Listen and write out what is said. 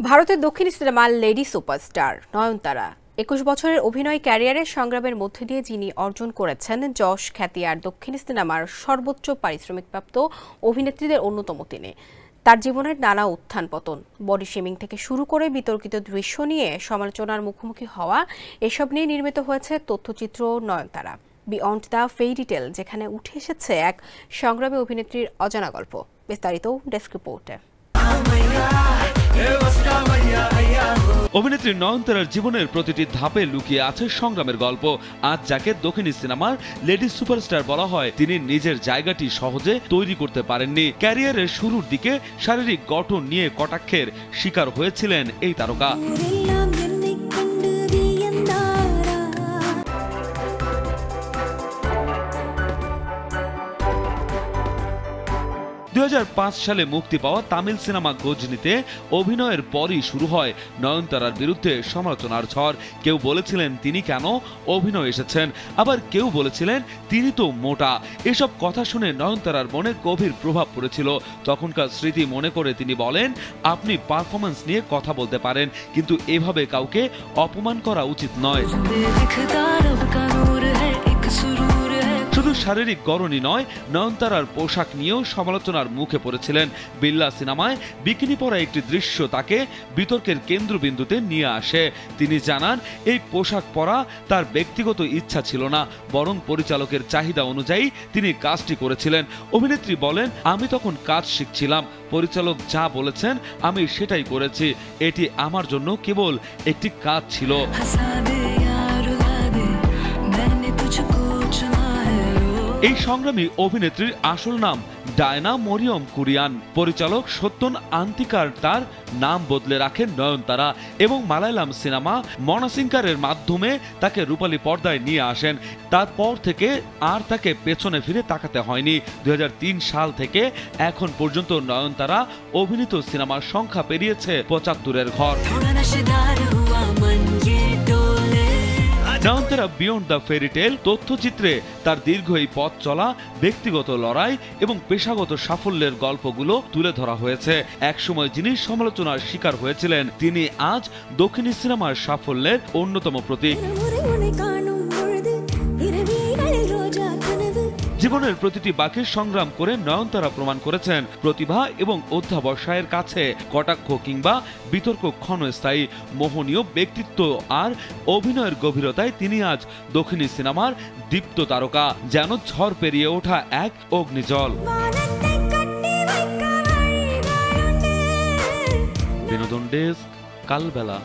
ভারতের দক্ষিণ সিনেমার লেডি সুপারস্টার নয়নতারা ২১ বছরের অভিনয় ক্যারিয়ারের সংগ্রামের মধ্যে দিয়ে যিনি অর্জন করেছেন যশ খ্যাতি আর দক্ষিণ সিনেমার সর্বোচ্চ পারিশ্রমিকপ্রাপ্ত অভিনেত্রীদের অন্যতম তিনি। তার জীবনের নানা উত্থান পতন, বডি শেমিং থেকে শুরু করে বিতর্কিত দৃশ্য নিয়ে সমালোচনার মুখোমুখি হওয়া, এসব নিয়ে নির্মিত হয়েছে তথ্যচিত্র নয়নতারা বিয়ন্ড দ্য ফেইরি টেল, যেখানে উঠে এসেছে এক সংগ্রামী অভিনেত্রীর অজানা গল্প। বিস্তারিত ডেস্ক রিপোর্টে। অভিনেত্রী নয়নতারার জীবনের প্রতিটি ধাপে লুকিয়ে আছে সংগ্রামের গল্প। আজ যাকে দক্ষিণী সিনেমার লেডি সুপারস্টার বলা হয়, তিনি নিজের জায়গাটি সহজে তৈরি করতে পারেননি। ক্যারিয়ারের শুরুর দিকে শারীরিক গঠন নিয়ে কটাক্ষের শিকার হয়েছিলেন এই তারকা। ২০০৫ সালে মুক্তি পাওয়া তামিল সিনেমা গজনীতে অভিনয়ের পরই শুরু হয় নয়নতারার বিরুদ্ধে সমালোচনার ঝড়। কেউ বলেছিলেন তিনি কেন অভিনয় এসেছেন, আবার কেউ বলেছিলেন তিনি তো মোটা। এসব কথা শুনে নয়নতারার মনে গভীর প্রভাব পড়েছিল। তখনকার স্মৃতি মনে করে তিনি বলেন, আপনি পারফরমেন্স নিয়ে কথা বলতে পারেন, কিন্তু এভাবে কাউকে অপমান করা উচিত নয়। শুধু শারীরিক গড়নই নয়, নয়নতারার পোশাক নিয়েও সমালোচনার মুখে পড়েছিলেন। বিল্লা সিনেমায় বিকিনি পরা একটি দৃশ্য তাকে বিতর্কের কেন্দ্রবিন্দুতে নিয়ে আসে। তিনি জানান, এই পোশাক পরা তার ব্যক্তিগত ইচ্ছা ছিল না, বরং পরিচালকের চাহিদা অনুযায়ী তিনি কাজটি করেছিলেন। অভিনেত্রী বলেন, আমি তখন কাজ শিখছিলাম, পরিচালক যা বলেছেন আমি সেটাই করেছি। এটি আমার জন্য কেবল একটি কাজ ছিল। এই সংগ্রামী অভিনেত্রীর আসল নাম ডায়না মরিয়ম কুরিয়ান। পরিচালক সত্যন আন্তিকার তার নাম বদলে রাখেন নয়নতারা এবং মালায়ালাম সিনেমা মনাসিঙ্কারের মাধ্যমে তাকে রূপালী পর্দায় নিয়ে আসেন। তারপর থেকে আর তাকে পেছনে ফিরে তাকাতে হয়নি। ২০০৩ সাল থেকে এখন পর্যন্ত নয়নতারা অভিনীত সিনেমার সংখ্যা পেরিয়েছে ৭৫-এর ঘর। নয়নতারা বিয়ন্ড দ্য ফেরি টেল তথ্যচিত্রে তার দীর্ঘ এই পথ চলা, ব্যক্তিগত লড়াই এবং পেশাগত সাফল্যের গল্পগুলো তুলে ধরা হয়েছে। একসময় যিনি সমালোচনার শিকার হয়েছিলেন, তিনি আজ দক্ষিণী সিনেমার সাফল্যের অন্যতম প্রতীক। জীবনের প্রতিটি বাঁকের সংগ্রাম করে নয়নতারা প্রমাণ করেছেন, প্রতিভা এবং অধ্যাবসায়ের কাছে কটাক্ষ কিংবা বিতর্ক ক্ষণস্থায়ী। মোহনীয় ব্যক্তিত্ব আর অভিনয়ের গভীরতায় তিনি আজ দক্ষিণী সিনেমার দীপ্ত তারকা, যেন ঝড় পেরিয়ে ওঠা এক অগ্নিজল। বিনোদন ডেস্ক, কালবেলা।